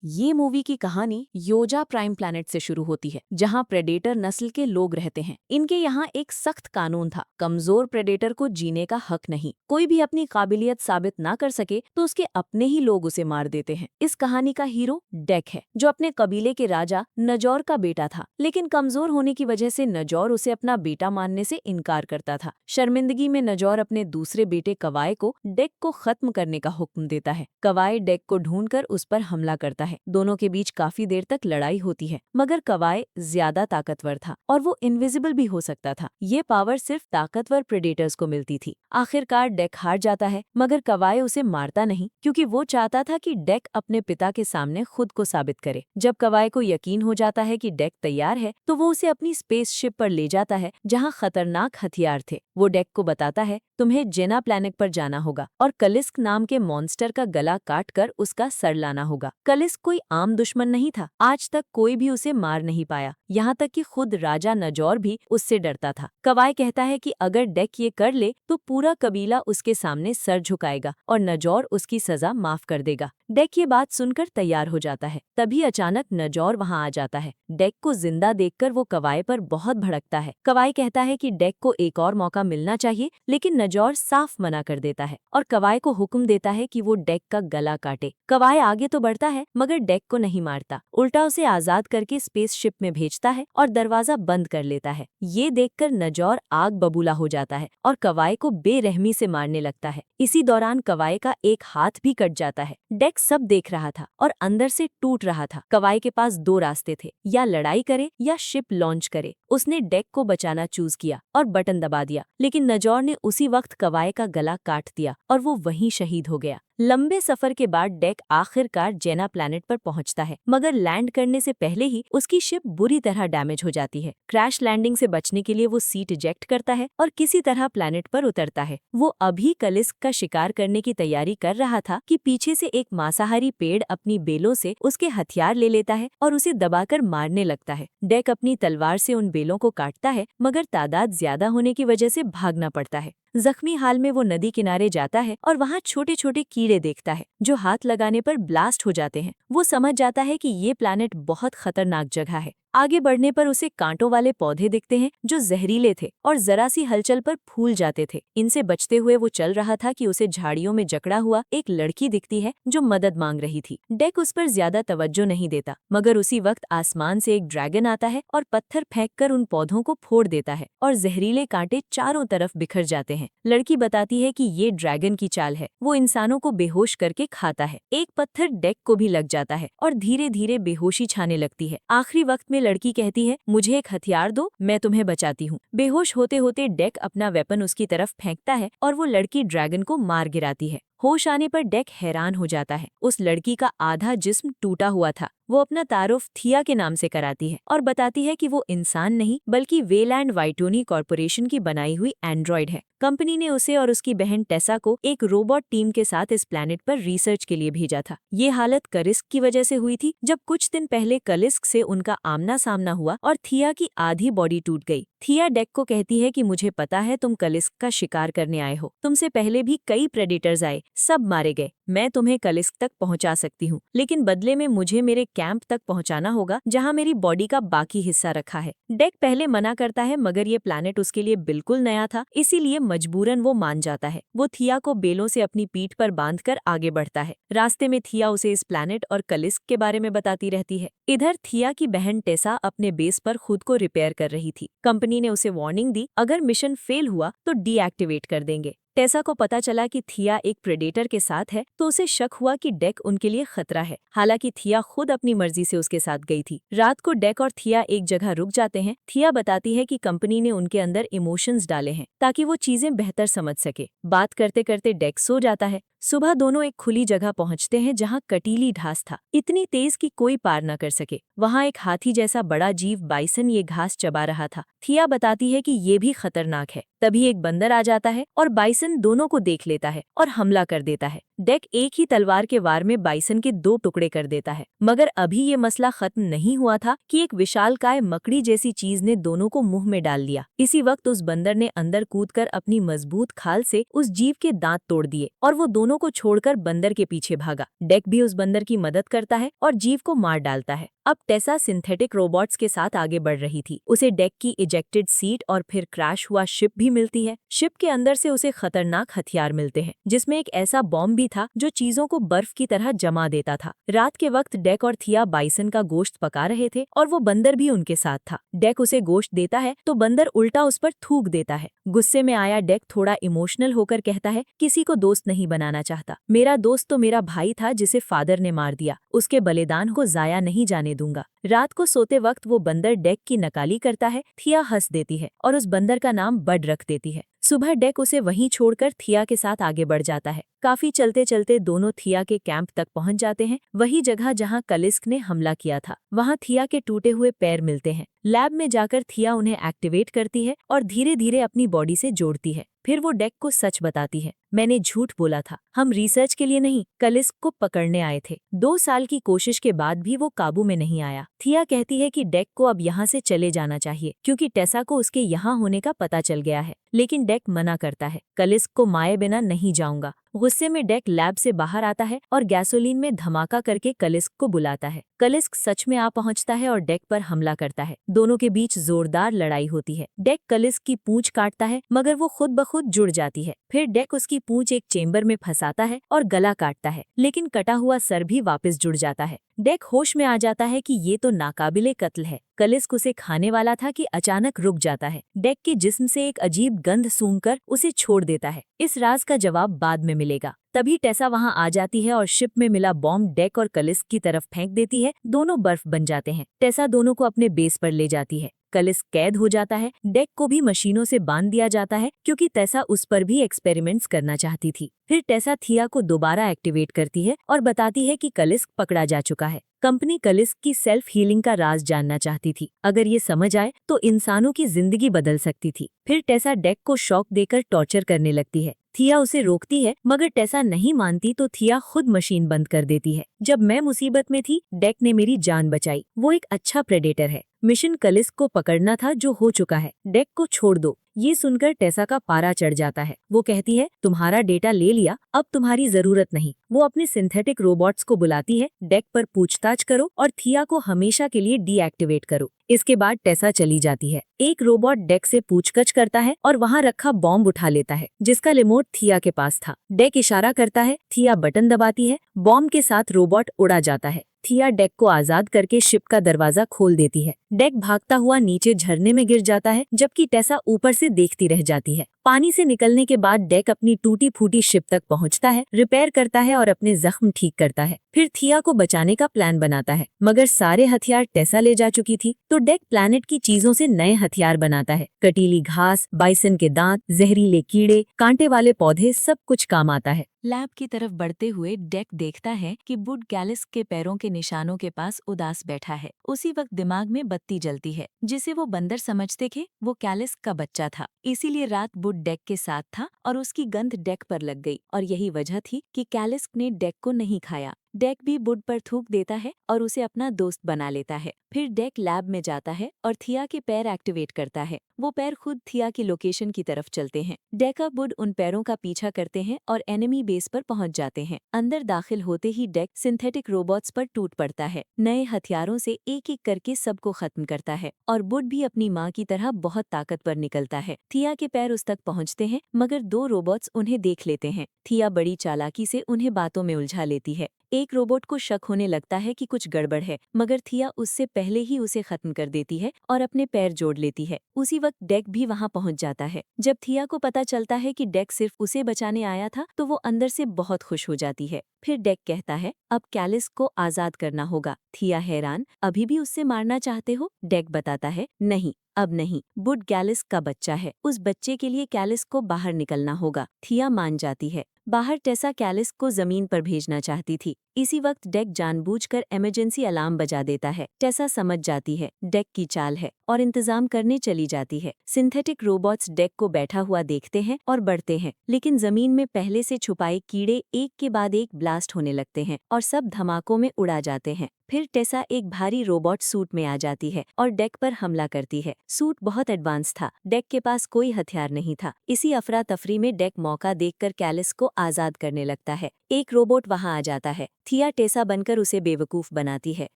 ये मूवी की कहानी योजा प्राइम प्लैनेट से शुरू होती है, जहाँ प्रेडेटर नस्ल के लोग रहते हैं। इनके यहाँ एक सख्त कानून था, कमजोर प्रेडेटर को जीने का हक नहीं। कोई भी अपनी काबिलियत साबित ना कर सके तो उसके अपने ही लोग उसे मार देते हैं। इस कहानी का हीरो डेक है, जो अपने कबीले के राजा नजौर का बेटा था, लेकिन कमजोर होने की वजह से नजौर उसे अपना बेटा मानने से इनकार करता था। शर्मिंदगी में नजौर अपने दूसरे बेटे कवाए को डेक को खत्म करने का हुक्म देता है। कवाए डेक को ढूंढकर उस पर हमला करता है। दोनों के बीच काफी देर तक लड़ाई होती है, मगर कवाए ज्यादा ताकतवर था और वो इनविजिबल भी हो सकता था। ये पावर सिर्फ ताकतवर प्रेडेटर्स को मिलती थी। आखिरकार डेक हार जाता है, मगर कवाए उसे मारता नहीं, क्योंकि वो चाहता था कि डेक अपने पिता के सामने खुद को साबित करे। जब कवाए को यकीन हो जाता है कि डेक तैयार है, तो वो उसे अपनी स्पेसशिप पर ले जाता है, जहाँ खतरनाक हथियार थे। वो डेक को बताता है, तुम्हें जेना प्लैनेट पर जाना होगा और कलिस्क नाम के मॉन्स्टर का गला काट कर उसका सर लाना होगा। कलिस्क कोई आम दुश्मन नहीं था, आज तक कोई भी उसे मार नहीं पाया, यहाँ तक कि खुद राजा नजौर भी उससे डरता था। कवाए कहता है कि अगर डेक ये कर ले तो पूरा कबीला उसके सामने सर झुकाएगा और नजौर उसकी सजा माफ कर देगा। डेक ये बात सुनकर तैयार हो जाता है। तभी अचानक नजौर वहाँ आ जाता है। डेक को जिंदा देखकर वो कवाए पर बहुत भड़कता है। कवाए कहता है कि डेक को एक और मौका मिलना चाहिए, लेकिन नजौर साफ मना कर देता है और कवाए को हुक्म देता है कि वो डेक का गला काटे। कवाए आगे तो बढ़ता है, मगर डेक को नहीं मारता, उल्टा उसे आजाद करके स्पेसशिप में भेजता है और दरवाजा बंद कर लेता है। ये देखकर नजौर आग बबूला हो जाता है और कवाए को बेरहमी से मारने लगता है। इसी दौरान कवाए का एक हाथ भी कट जाता है। डेक सब देख रहा था और अंदर से टूट रहा था। कवाए के पास दो रास्ते थे, या लड़ाई करे या शिप लॉन्च करे। उसने डेक को बचाना चूज किया और बटन दबा दिया, लेकिन नजौर ने उसी वक्त कवाए का गला काट दिया और वो वहीं शहीद हो गया। लंबे सफर के बाद डेक आखिरकार जेना प्लैनेट पर पहुंचता है, मगर लैंड करने से पहले ही उसकी शिप बुरी तरह डैमेज हो जाती है। क्रैश लैंडिंग से बचने के लिए वो सीट इजेक्ट करता है और किसी तरह प्लैनेट पर उतरता है। वो अभी कलिस्क का शिकार करने की तैयारी कर रहा था कि पीछे से एक मांसाहारी पेड़ अपनी बेलों से उसके हथियार ले लेता है और उसे दबाकर मारने लगता है। डेक अपनी तलवार से उन बेलों को काटता है, मगर तादाद ज्यादा होने की वजह से भागना पड़ता है। जख्मी हाल में वो नदी किनारे जाता है और वहाँ छोटे छोटे कीड़े देखता है, जो हाथ लगाने पर ब्लास्ट हो जाते हैं। वो समझ जाता है कि ये प्लैनेट बहुत खतरनाक जगह है। आगे बढ़ने पर उसे कांटों वाले पौधे दिखते हैं, जो जहरीले थे और जरा सी हलचल पर फूल जाते थे। इनसे बचते हुए वो चल रहा था कि उसे झाड़ियों में जकड़ा हुआ एक लड़की दिखती है, जो मदद मांग रही थी। डेक उस पर ज्यादा तवज्जो नहीं देता, मगर उसी वक्त आसमान से एक ड्रैगन आता है और पत्थर फेंककर उन पौधों को फोड़ देता है और जहरीले कांटे चारों तरफ बिखर जाते हैं। लड़की बताती है कि ये ड्रैगन की चाल है, वो इंसानों को बेहोश करके खाता है। एक पत्थर डेक को भी लग जाता है और धीरे धीरे बेहोशी छाने लगती है। आखिरी वक्त में लड़की कहती है, मुझे एक हथियार दो, मैं तुम्हें बचाती हूँ। बेहोश होते होते डेक अपना वेपन उसकी तरफ फेंकता है और वो लड़की ड्रैगन को मार गिराती है। होश आने पर डेक हैरान हो जाता है। उस लड़की का आधा जिस्म टूटा हुआ था। वो अपना तारुफ थिया के नाम से कराती है और बताती है कि वो इंसान नहीं, बल्कि वेलैंड वाइटोनी कॉर्पोरेशन की बनाई हुई एंड्रॉइड है। कंपनी ने उसे और उसकी बहन टेसा को एक रोबोट टीम के साथ इस प्लैनेट पर रिसर्च के लिए भेजा था। ये हालत कलिस्क की वजह से हुई थी, जब कुछ दिन पहले कलिस्क से उनका आमना सामना हुआ और थिया की आधी बॉडी टूट गई। थिया डेक को कहती है कि मुझे पता है तुम कलिस्क का शिकार करने आए हो। तुमसे पहले भी कई प्रेडेटर्स आए, सब मारे गए। मैं तुम्हें कलिस्क तक पहुंचा सकती हूँ, लेकिन बदले में मुझे मेरे कैंप तक पहुंचाना होगा, जहां मेरी बॉडी का बाकी हिस्सा रखा है। डेक पहले मना करता है, मगर ये प्लैनेट उसके लिए बिल्कुल नया था, इसीलिए मजबूरन वो मान जाता है। वो थिया को बेलों से अपनी पीठ पर बांधकर आगे बढ़ता है। रास्ते में थिया उसे इस प्लैनेट और कलिस्क के बारे में बताती रहती है। इधर थिया की बहन टेसा अपने बेस पर खुद को रिपेयर कर रही थी। कंपनी ने उसे वार्निंग दी, अगर मिशन फेल हुआ तो डीएक्टिवेट कर देंगे। टेसा को पता चला कि थिया एक प्रेडेटर के साथ है, तो उसे शक हुआ कि डेक उनके लिए खतरा है। हालांकि थिया खुद अपनी मर्जी से उसके साथ गई थी। रात को डेक और थिया एक जगह रुक जाते हैं। थिया बताती है कि कंपनी ने उनके अंदर इमोशंस डाले हैं, ताकि वो चीजें बेहतर समझ सके। बात करते करते डेक सो जाता है। सुबह दोनों एक खुली जगह पहुंचते हैं, जहां कटीली घास था, इतनी तेज कि कोई पार न कर सके। वहां एक हाथी जैसा बड़ा जीव बाइसन ये घास चबा रहा था। थिया बताती है कि ये भी खतरनाक है। तभी एक बंदर आ जाता है और बाइसन बाइसन दोनों को देख लेता है और हमला कर देता है। डेक एक ही तलवार के वार में बाइसन के 2 टुकड़े कर देता है। मगर अभी ये मसला खत्म नहीं हुआ था कि एक विशालकाय मकड़ी जैसी चीज ने दोनों को मुंह में डाल लिया। इसी वक्त उस बंदर ने अंदर कूदकर अपनी मजबूत खाल से उस जीव के दांत तोड़ दिए और वो दोनों को छोड़कर बंदर के पीछे भागा। डेक भी उस बंदर की मदद करता है और जीव को मार डालता है। अब टेसा सिंथेटिक रोबोट्स के साथ आगे बढ़ रही थी। उसे डेक की इजेक्टेड सीट और फिर क्रैश हुआ शिप भी मिलती है। शिप के अंदर से उसे खतरनाक हथियार मिलते हैं, जिसमें एक ऐसा बॉम्ब भी था जो चीजों को बर्फ की तरह जमा देता था। रात के वक्त डेक और थिया बाइसन का गोश्त पका रहे थे और वो बंदर भी उनके साथ था। डेक उसे गोश्त देता है तो बंदर उल्टा उस पर थूक देता है। गुस्से में आया डेक थोड़ा इमोशनल होकर कहता है, किसी को दोस्त नहीं बनाना चाहता। मेरा दोस्त तो मेरा भाई था जिसे फादर ने मार दिया। उसके बलिदान को जाया नहीं जाने दूंगा। रात को सोते वक्त वो बंदर डेक की नकाली करता है। थिया हंस देती है और उस बंदर का नाम बड रख देती है। सुबह डेक उसे वहीं छोड़कर थिया के साथ आगे बढ़ जाता है। काफी चलते चलते दोनों थिया के कैंप तक पहुंच जाते हैं, वही जगह जहां कलिस्क ने हमला किया था। वहां थिया के टूटे हुए पैर मिलते हैं। लैब में जाकर थिया उन्हें एक्टिवेट करती है और धीरे धीरे अपनी बॉडी से जोड़ती है। फिर वो डेक को सच बताती है, मैंने झूठ बोला था, हम रिसर्च के लिए नहीं, कलिस्क को पकड़ने आए थे। 2 साल की कोशिश के बाद भी वो काबू में नहीं आया। थिया कहती है कि डेक को अब यहाँ से चले जाना चाहिए क्योंकि टेसा को उसके यहाँ होने का पता चल गया है। लेकिन डेक मना करता है, कलिस्क को माए बिना नहीं जाऊंगा। गुस्से में डेक लैब से बाहर आता है और गैसोलीन में धमाका करके कलिस्क को बुलाता है। कलिस्क सच में आ पहुंचता है और डेक पर हमला करता है। दोनों के बीच जोरदार लड़ाई होती है। डेक कलिस्क की पूंछ काटता है मगर वो खुद ब खुद जुड़ जाती है। फिर डेक उसकी पूंछ एक चेम्बर में फंसाता है और गला काटता है, लेकिन कटा हुआ सर भी वापस जुड़ जाता है। डेक होश में आ जाता है कि ये तो नाकाबिले कत्ल है। कलिस्क उसे खाने वाला था कि अचानक रुक जाता है। डेक के जिस्म से एक अजीब गंध सूंघकर उसे छोड़ देता है। इस राज का जवाब बाद में मिलेगा। तभी टेसा वहां आ जाती है और शिप में मिला बॉम्ब डेक और कलिस्क की तरफ फेंक देती है। दोनों बर्फ बन जाते हैं। टेसा दोनों को अपने बेस पर ले जाती है। कलिस्क कैद हो जाता है। डेक को भी मशीनों से बांध दिया जाता है क्योंकि टेसा उस पर भी एक्सपेरिमेंट्स करना चाहती थी। फिर टेसा थिया को दोबारा एक्टिवेट करती है और बताती है कि कलिस्क पकड़ा जा चुका है। कंपनी कलिस्क की सेल्फ हीलिंग का राज जानना चाहती थी। अगर ये समझ आए तो इंसानों की जिंदगी बदल सकती थी। फिर टेसा डेक को शॉक देकर टॉर्चर करने लगती है। थिया उसे रोकती है मगर टेसा नहीं मानती तो थिया खुद मशीन बंद कर देती है। जब मैं मुसीबत में थी, डेक ने मेरी जान बचाई। वो एक अच्छा प्रेडेटर है। मिशन कलिस्क को पकड़ना था जो हो चुका है। डेक को छोड़ दो। ये सुनकर टेसा का पारा चढ़ जाता है। वो कहती है, तुम्हारा डेटा ले लिया, अब तुम्हारी जरूरत नहीं। वो अपने सिंथेटिक रोबोट्स को बुलाती है, डेक पर पूछताछ करो और थिया को हमेशा के लिए डीएक्टिवेट करो। इसके बाद टेसा चली जाती है। एक रोबोट डेक से पूछताछ करता है और वहाँ रखा बॉम्ब उठा लेता है जिसका रिमोट थिया के पास था। डेक इशारा करता है, थिया बटन दबाती है, बॉम्ब के साथ रोबोट उड़ा जाता है। थिया डेक को आजाद करके शिप का दरवाजा खोल देती है। डेक भागता हुआ नीचे झरने में गिर जाता है जबकि टेसा ऊपर से देखती रह जाती है। पानी से निकलने के बाद डेक अपनी टूटी फूटी शिप तक पहुंचता है, रिपेयर करता है और अपने जख्म ठीक करता है। फिर थिया को बचाने का प्लान बनाता है मगर सारे हथियार टेसा ले जा चुकी थी तो डेक प्लैनेट की चीजों से नए हथियार बनाता है। कटीली घास, बाइसन के दांत, जहरीले कीड़े, कांटे वाले पौधे, सब कुछ काम आता है। लैब की तरफ बढ़ते हुए डेक देखता है कि बुड कैलिस्क के पैरों के निशानों के पास उदास बैठा है। उसी वक्त दिमाग में बत्ती जलती है। जिसे वो बंदर समझते थे वो कैलिस्क का बच्चा था। इसीलिए रात बुड डेक के साथ था और उसकी गंध डेक पर लग गई और यही वजह थी कि कैलिस्क ने डेक को नहीं खाया। डेक भी बुड पर थूक देता है और उसे अपना दोस्त बना लेता है। फिर डेक लैब में जाता है और थिया के पैर एक्टिवेट करता है। वो पैर खुद थिया की लोकेशन की तरफ चलते हैं। डेक और बुड उन पैरों का पीछा करते हैं और एनिमी बेस पर पहुंच जाते हैं। अंदर दाखिल होते ही डेक सिंथेटिक रोबोट्स पर टूट पड़ता है। नए हथियारों से एक एक करके सबको खत्म करता है और बुड भी अपनी माँ की तरह बहुत ताकतवर निकलता है। थिया के पैर उस तक पहुँचते हैं मगर 2 रोबोट्स उन्हें देख लेते हैं। थिया बड़ी चालाकी से उन्हें बातों में उलझा लेती है। एक रोबोट को शक होने लगता है कि कुछ गड़बड़ है मगर थिया उससे पहले ही उसे खत्म कर देती है और अपने पैर जोड़ लेती है। उसी वक्त डेक भी वहां पहुंच जाता है। जब थिया को पता चलता है कि डेक सिर्फ उसे बचाने आया था तो वो अंदर से बहुत खुश हो जाती है। फिर डेक कहता है, अब कैलिस्क को आजाद करना होगा। थिया हैरान, अभी भी उससे मारना चाहते हो? डेक बताता है, नहीं, अब नहीं। बुड कैलिस्क का बच्चा है, उस बच्चे के लिए कैलिस्क को बाहर निकलना होगा। थिया मान जाती है। बाहर टेसा कैलिस को जमीन पर भेजना चाहती थी। इसी वक्त डेक जानबूझकर इमरजेंसी अलार्म बजा देता है। टेसा समझ जाती है डेक की चाल है और इंतजाम करने चली जाती है। सिंथेटिक रोबोट्स डेक को बैठा हुआ देखते हैं और बढ़ते हैं, लेकिन जमीन में पहले से छुपाए कीड़े एक के बाद एक ब्लास्ट होने लगते हैं और सब धमाकों में उड़ा जाते हैं। फिर टेसा एक भारी रोबोट सूट में आ जाती है और डेक पर हमला करती है। सूट बहुत एडवांस था, डेक के पास कोई हथियार नहीं था। इसी अफरा तफरी में डेक मौका देखकर कैलिस को आजाद करने लगता है। एक रोबोट वहां आ जाता है। थिया टेसा बनकर उसे बेवकूफ बनाती है।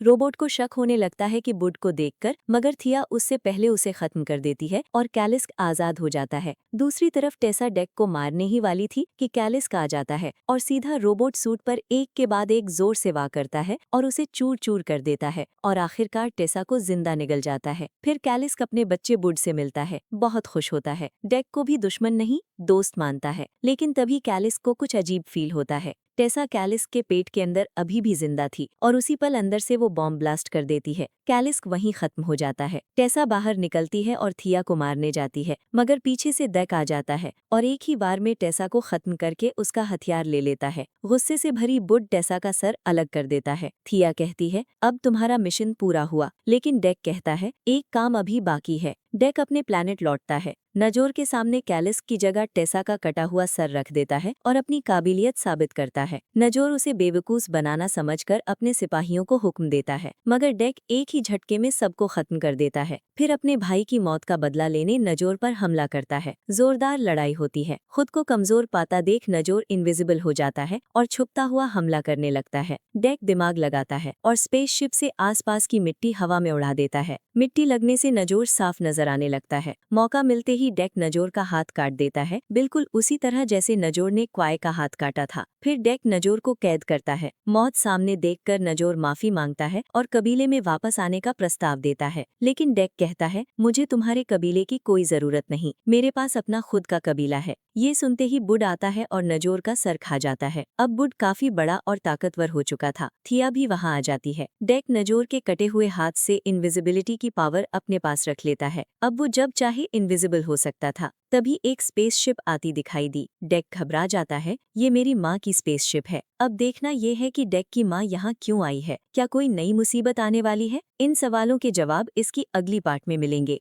रोबोट को शक होने लगता है कि बुड को देखकर, मगर थिया उससे पहले उसे खत्म कर देती है और कैलिस आजाद हो जाता है। दूसरी तरफ टेसा डेक को मारने ही वाली थी कि कैलिस आ जाता है और सीधा रोबोट सूट पर एक के बाद एक जोर से वार करता है और उसे चूर चूर कर देता है और आखिरकार टेसा को जिंदा निगल जाता है। फिर कैलिस अपने बच्चे बुड से मिलता है, बहुत खुश होता है। डेक को भी दुश्मन नहीं दोस्त मानता है, लेकिन तभी कैलिस को कुछ अजीब फील होता है। टेसा कैलिस के पेट के अंदर अभी भी जिंदा थी और उसी पल अंदर से वो बॉम्ब ब्लास्ट कर देती है। कैलिस वहीं खत्म हो जाता है। टेसा बाहर निकलती है और थिया को मारने जाती है, मगर पीछे से डेक आ जाता है और एक ही बार में टेसा को खत्म करके उसका हथियार ले लेता है। गुस्से से भरी बुड टेसा का सर अलग कर देता है। थिया कहती है, अब तुम्हारा मिशन पूरा हुआ, लेकिन डेक कहता है, एक काम अभी बाकी है। डेक अपने प्लैनेट लौटता है। नजोर के सामने कैलिस की जगह टेसा का कटा हुआ सर रख देता है और अपनी काबिलियत साबित करता है। नजोर उसे बेवकूफ बनाना समझकर अपने सिपाहियों को हुक्म देता है, मगर डेक एक ही झटके में सबको खत्म कर देता है। फिर अपने भाई की मौत का बदला लेने नजोर पर हमला करता है। जोरदार लड़ाई होती है। खुद को कमजोर पाता देख नजोर इनविजिबल हो जाता है और छुपता हुआ हमला करने लगता है। डेक दिमाग लगाता है और स्पेसशिप से आसपास की मिट्टी हवा में उड़ा देता है। मिट्टी लगने से नजोर साफ नजर आने लगता है। मौका मिलते ही डेक नजोर का हाथ काट देता है, बिल्कुल उसी तरह जैसे नजोर ने क्वाय का हाथ काटा था। फिर डेक नजोर को कैद करता है। मौत सामने देखकर नजोर माफी मांगता है और कबीले में वापस आने का प्रस्ताव देता है, लेकिन डेक कहता है, मुझे तुम्हारे कबीले की कोई जरूरत नहीं, मेरे पास अपना खुद का कबीला है। ये सुनते ही बुड आता है और नजोर का सर खा जाता है। अब बुड काफी बड़ा और ताकतवर हो चुका था। थिया भी वहां आ जाती है। डेक नजोर के कटे हुए हाथ से इनविजिबिलिटी की पावर अपने पास रख लेता है। अब वो जब चाहे इनविजिबल हो सकता था। तभी एक स्पेसशिप आती दिखाई दी। डेक घबरा जाता है, ये मेरी माँ की स्पेसशिप है। अब देखना ये है कि डेक की माँ यहाँ क्यों आई है। क्या कोई नई मुसीबत आने वाली है? इन सवालों के जवाब इसकी अगली पार्ट में मिलेंगे।